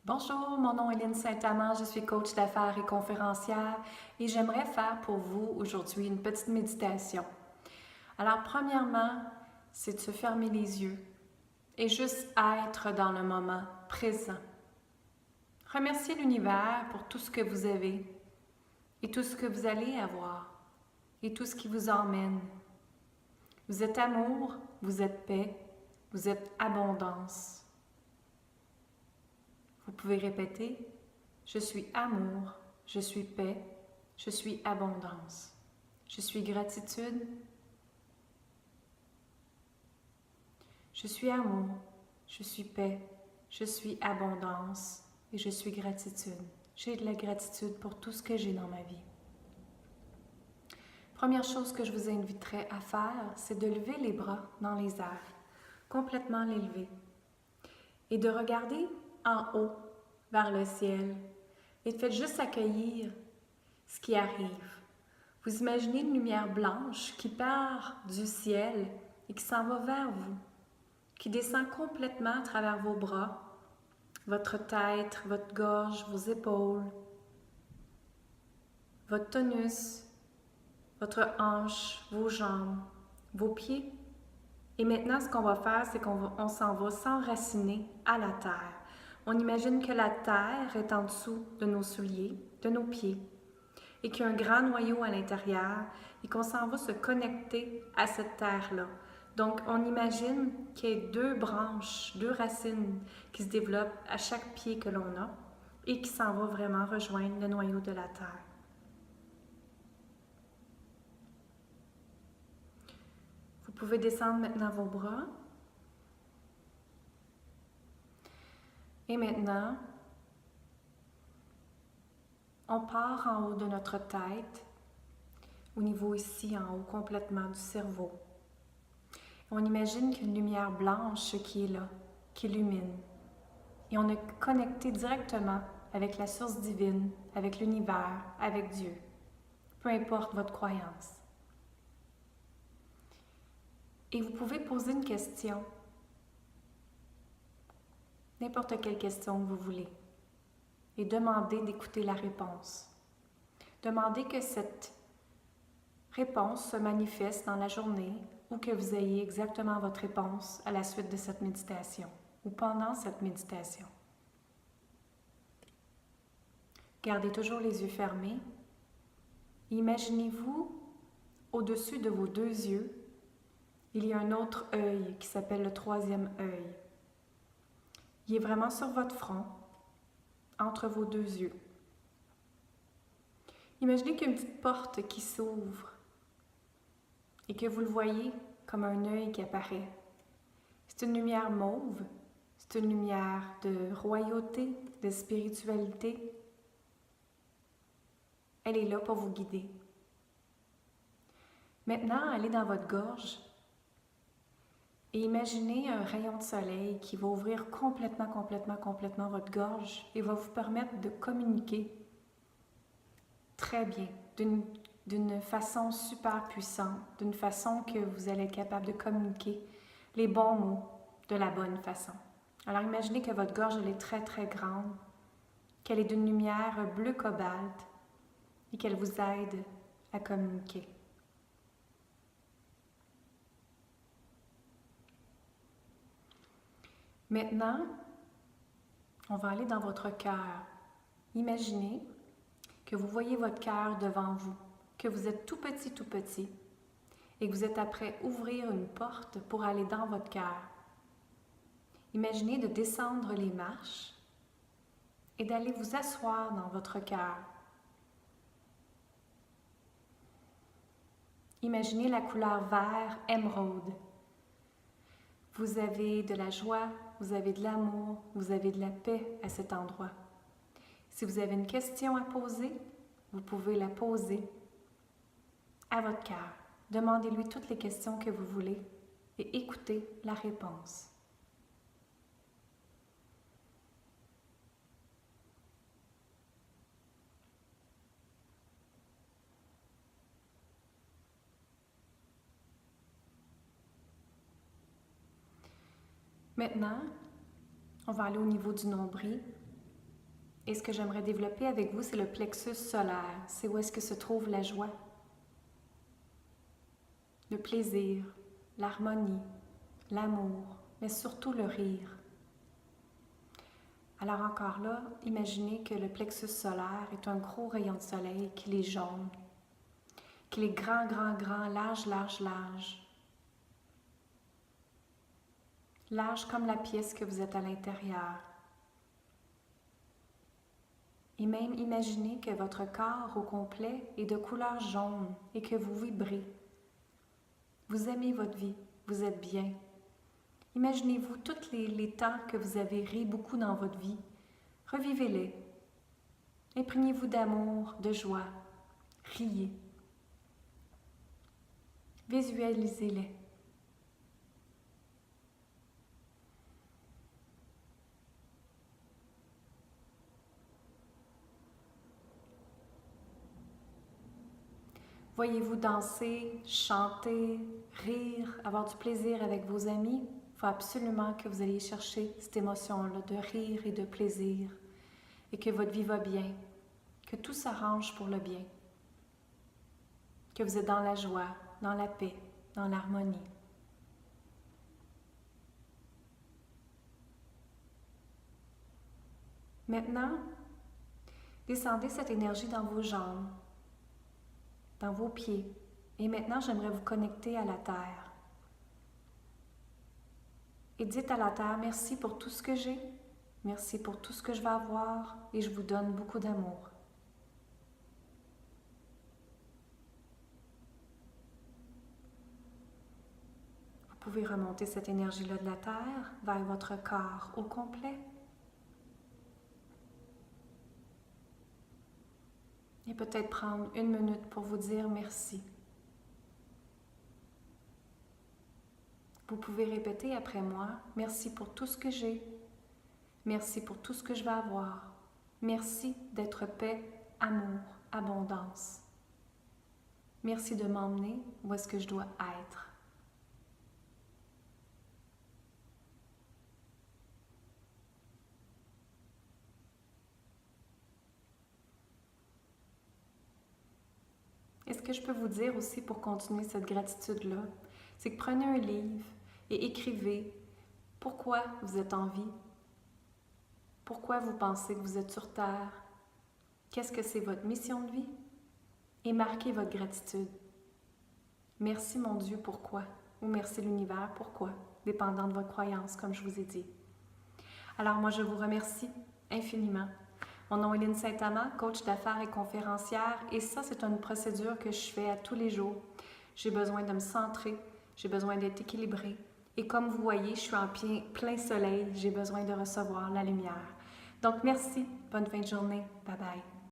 Bonjour, mon nom est Lynne Saint-Amand, je suis coach d'affaires et conférencière et j'aimerais faire pour vous aujourd'hui une petite méditation. Alors premièrement, c'est de se fermer les yeux et juste être dans le moment présent. Remerciez l'univers pour tout ce que vous avez et tout ce que vous allez avoir et tout ce qui vous emmène. Vous êtes amour, vous êtes paix, vous êtes abondance. Vous pouvez répéter, je suis amour, je suis paix, je suis abondance. Je suis gratitude, je suis amour, je suis paix, je suis abondance et je suis gratitude. J'ai de la gratitude pour tout ce que j'ai dans ma vie. Première chose que je vous inviterai à faire, c'est de lever les bras dans les airs, complètement les lever, et de regarder en haut vers le ciel et de faites juste accueillir ce qui arrive. Vous imaginez une lumière blanche qui part du ciel et qui s'en va vers vous, qui descend complètement à travers vos bras, votre tête, votre gorge, vos épaules, votre tonus, votre hanche, vos jambes, vos pieds. Et maintenant, ce qu'on va faire, c'est qu'on s'en va s'enraciner à la terre. On imagine que la terre est en dessous de nos souliers, de nos pieds, et qu'il y a un grand noyau à l'intérieur et qu'on s'en va se connecter à cette terre-là. Donc, on imagine qu'il y a deux branches, deux racines qui se développent à chaque pied que l'on a et qui s'en va vraiment rejoindre le noyau de la terre. Vous pouvez descendre maintenant vos bras. Et maintenant, on part en haut de notre tête, au niveau ici, en haut complètement du cerveau. On imagine qu'il y a une lumière blanche qui est là, qui illumine. Et on est connecté directement avec la source divine, avec l'univers, avec Dieu. Peu importe votre croyance. Et vous pouvez poser une question. N'importe quelle question que vous voulez. Et demandez d'écouter la réponse. Demandez que cette réponse se manifeste dans la journée ou que vous ayez exactement votre réponse à la suite de cette méditation ou pendant cette méditation. Gardez toujours les yeux fermés. Imaginez-vous, au-dessus de vos deux yeux, il y a un autre œil qui s'appelle le troisième œil. Il est vraiment sur votre front, entre vos deux yeux. Imaginez qu'il y a une petite porte qui s'ouvre et que vous le voyez comme un œil qui apparaît. C'est une lumière mauve, c'est une lumière de royauté, de spiritualité. Elle est là pour vous guider. Maintenant, allez dans votre gorge et imaginez un rayon de soleil qui va ouvrir complètement votre gorge et va vous permettre de communiquer très bien, d'une façon super puissante, d'une façon que vous allez être capable de communiquer les bons mots de la bonne façon. Alors imaginez que votre gorge elle est très grande, qu'elle est d'une lumière bleu cobalt et qu'elle vous aide à communiquer. Maintenant, on va aller dans votre cœur. Imaginez que vous voyez votre cœur devant vous, que vous êtes tout petit, et que vous êtes après ouvrir une porte pour aller dans votre cœur. Imaginez de descendre les marches et d'aller vous asseoir dans votre cœur. Imaginez la couleur vert émeraude. Vous avez de la joie, vous avez de l'amour, vous avez de la paix à cet endroit. Si vous avez une question à poser, vous pouvez la poser à votre cœur. Demandez-lui toutes les questions que vous voulez et écoutez la réponse. Maintenant, on va aller au niveau du nombril Et ce que j'aimerais développer avec vous, c'est le plexus solaire. C'est où est-ce que se trouve la joie, le plaisir, l'harmonie, l'amour, mais surtout le rire. Alors encore là, imaginez que le plexus solaire est un gros rayon de soleil, qu'il est jaune, qu'il est grand, grand, grand, large, large, large. Large comme la pièce que vous êtes à l'intérieur. Et même imaginez que votre corps au complet est de couleur jaune et que vous vibrez. Vous aimez votre vie, vous êtes bien. Imaginez-vous tous les temps que vous avez ri beaucoup dans votre vie. Revivez-les. Imprégnez-vous d'amour, de joie. Riez. Visualisez-les. Voyez-vous danser, chanter, rire, avoir du plaisir avec vos amis? Il faut absolument que vous alliez chercher cette émotion-là de rire et de plaisir et que votre vie va bien, que tout s'arrange pour le bien, que vous êtes dans la joie, dans la paix, dans l'harmonie. Maintenant, descendez cette énergie dans vos jambes, dans vos pieds. Et maintenant, j'aimerais vous connecter à la Terre. Et dites à la Terre, merci pour tout ce que j'ai, merci pour tout ce que je vais avoir et je vous donne beaucoup d'amour. Vous pouvez remonter cette énergie-là de la Terre vers votre corps au complet. Et peut-être prendre 1 minute pour vous dire merci. Vous pouvez répéter après moi, merci pour tout ce que j'ai, merci pour tout ce que je vais avoir, merci d'être paix, amour, abondance. Merci de m'emmener où est-ce que je dois être. Et ce que je peux vous dire aussi pour continuer cette gratitude-là, c'est que prenez un livre et écrivez pourquoi vous êtes en vie, pourquoi vous pensez que vous êtes sur Terre, qu'est-ce que c'est votre mission de vie, et marquez votre gratitude. Merci mon Dieu, pourquoi? Ou merci l'univers, pourquoi? Dépendant de votre croyance, comme je vous ai dit. Alors moi, je vous remercie infiniment. Mon nom est Lynne Saint-Amand, coach d'affaires et conférencière, et ça, c'est une procédure que je fais à tous les jours. J'ai besoin de me centrer, j'ai besoin d'être équilibrée, et comme vous voyez, je suis en plein soleil, j'ai besoin de recevoir la lumière. Donc merci, bonne fin de journée, bye bye.